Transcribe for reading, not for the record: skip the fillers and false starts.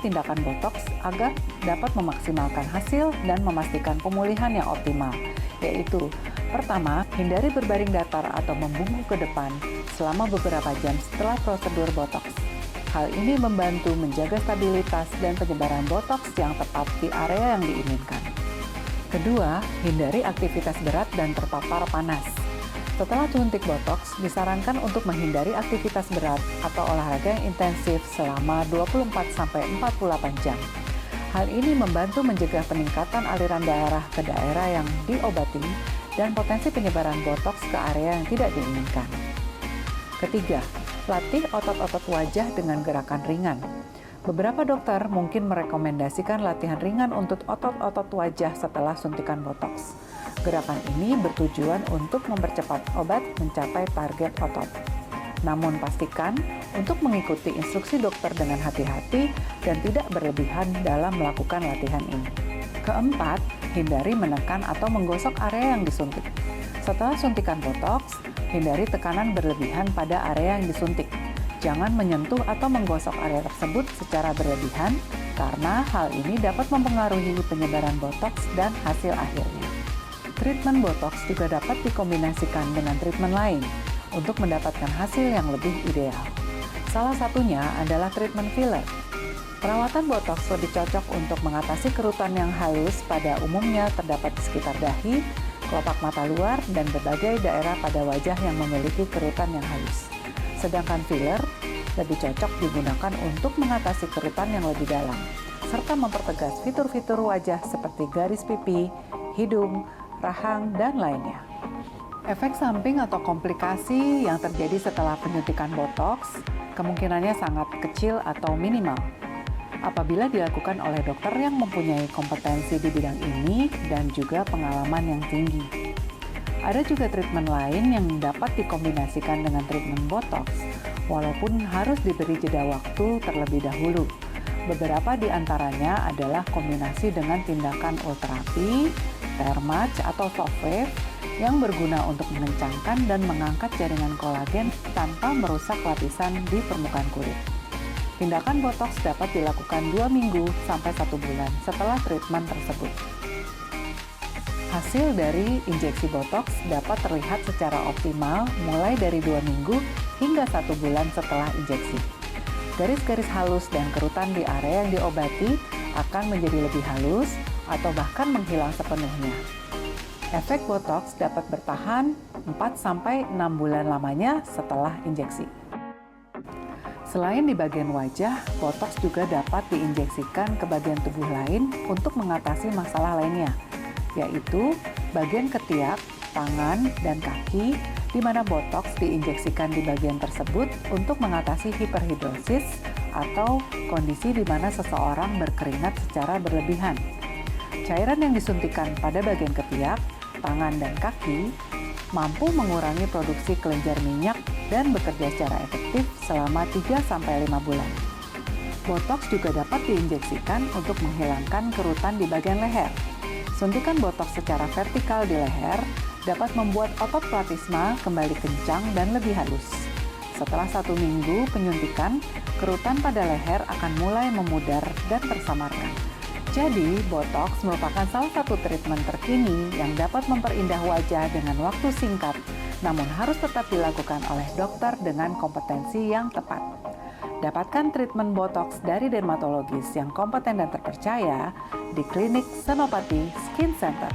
tindakan botoks agar dapat memaksimalkan hasil dan memastikan pemulihan yang optimal, yaitu pertama, hindari berbaring datar atau membungkuk ke depan selama beberapa jam setelah prosedur botoks. Hal ini membantu menjaga stabilitas dan penyebaran botoks yang tepat di area yang diinginkan. Kedua, hindari aktivitas berat dan terpapar panas. Setelah suntik botoks, disarankan untuk menghindari aktivitas berat atau olahraga yang intensif selama 24-48 jam. Hal ini membantu mencegah peningkatan aliran darah ke daerah yang diobati dan potensi penyebaran botoks ke area yang tidak diinginkan. Ketiga, latih otot-otot wajah dengan gerakan ringan. Beberapa dokter mungkin merekomendasikan latihan ringan untuk otot-otot wajah setelah suntikan botoks. Gerakan ini bertujuan untuk mempercepat obat mencapai target otot. Namun pastikan untuk mengikuti instruksi dokter dengan hati-hati dan tidak berlebihan dalam melakukan latihan ini. Keempat, hindari menekan atau menggosok area yang disuntik. Setelah suntikan botoks, hindari tekanan berlebihan pada area yang disuntik. Jangan menyentuh atau menggosok area tersebut secara berlebihan karena hal ini dapat mempengaruhi penyebaran botoks dan hasil akhirnya. Treatment botoks juga dapat dikombinasikan dengan treatment lain untuk mendapatkan hasil yang lebih ideal. Salah satunya adalah treatment filler. Perawatan botoks lebih cocok untuk mengatasi kerutan yang halus pada umumnya terdapat di sekitar dahi, kelopak mata luar, dan berbagai daerah pada wajah yang memiliki kerutan yang halus. Sedangkan filler lebih cocok digunakan untuk mengatasi kerutan yang lebih dalam, serta mempertegas fitur-fitur wajah seperti garis pipi, hidung, rahang, dan lainnya. Efek samping atau komplikasi yang terjadi setelah penyuntikan botoks kemungkinannya sangat kecil atau minimal apabila dilakukan oleh dokter yang mempunyai kompetensi di bidang ini dan juga pengalaman yang tinggi. Ada juga treatment lain yang dapat dikombinasikan dengan treatment botoks, walaupun harus diberi jeda waktu terlebih dahulu. Beberapa di antaranya adalah kombinasi dengan tindakan ulterapi, thermage atau soft wave yang berguna untuk mengencangkan dan mengangkat jaringan kolagen tanpa merusak lapisan di permukaan kulit. Tindakan botoks dapat dilakukan 2 minggu sampai 1 bulan setelah treatment tersebut. Hasil dari injeksi botoks dapat terlihat secara optimal mulai dari 2 minggu hingga 1 bulan setelah injeksi. Garis-garis halus dan kerutan di area yang diobati akan menjadi lebih halus atau bahkan menghilang sepenuhnya. Efek botoks dapat bertahan 4-6 bulan lamanya setelah injeksi. Selain di bagian wajah, botoks juga dapat diinjeksikan ke bagian tubuh lain untuk mengatasi masalah lainnya, yaitu bagian ketiak, tangan, dan kaki, di mana botoks diinjeksikan di bagian tersebut untuk mengatasi hiperhidrosis atau kondisi di mana seseorang berkeringat secara berlebihan. Cairan yang disuntikan pada bagian ketiak, tangan, dan kaki mampu mengurangi produksi kelenjar minyak dan bekerja secara efektif selama 3-5 bulan. Botoks juga dapat diinjeksikan untuk menghilangkan kerutan di bagian leher. Suntikan botoks secara vertikal di leher dapat membuat otot platisma kembali kencang dan lebih halus. Setelah 1 minggu penyuntikan, kerutan pada leher akan mulai memudar dan tersamarkan. Jadi, botoks merupakan salah satu treatment terkini yang dapat memperindah wajah dengan waktu singkat, namun harus tetap dilakukan oleh dokter dengan kompetensi yang tepat. Dapatkan treatment botoks dari dermatologis yang kompeten dan terpercaya di klinik Senopati Skin Center.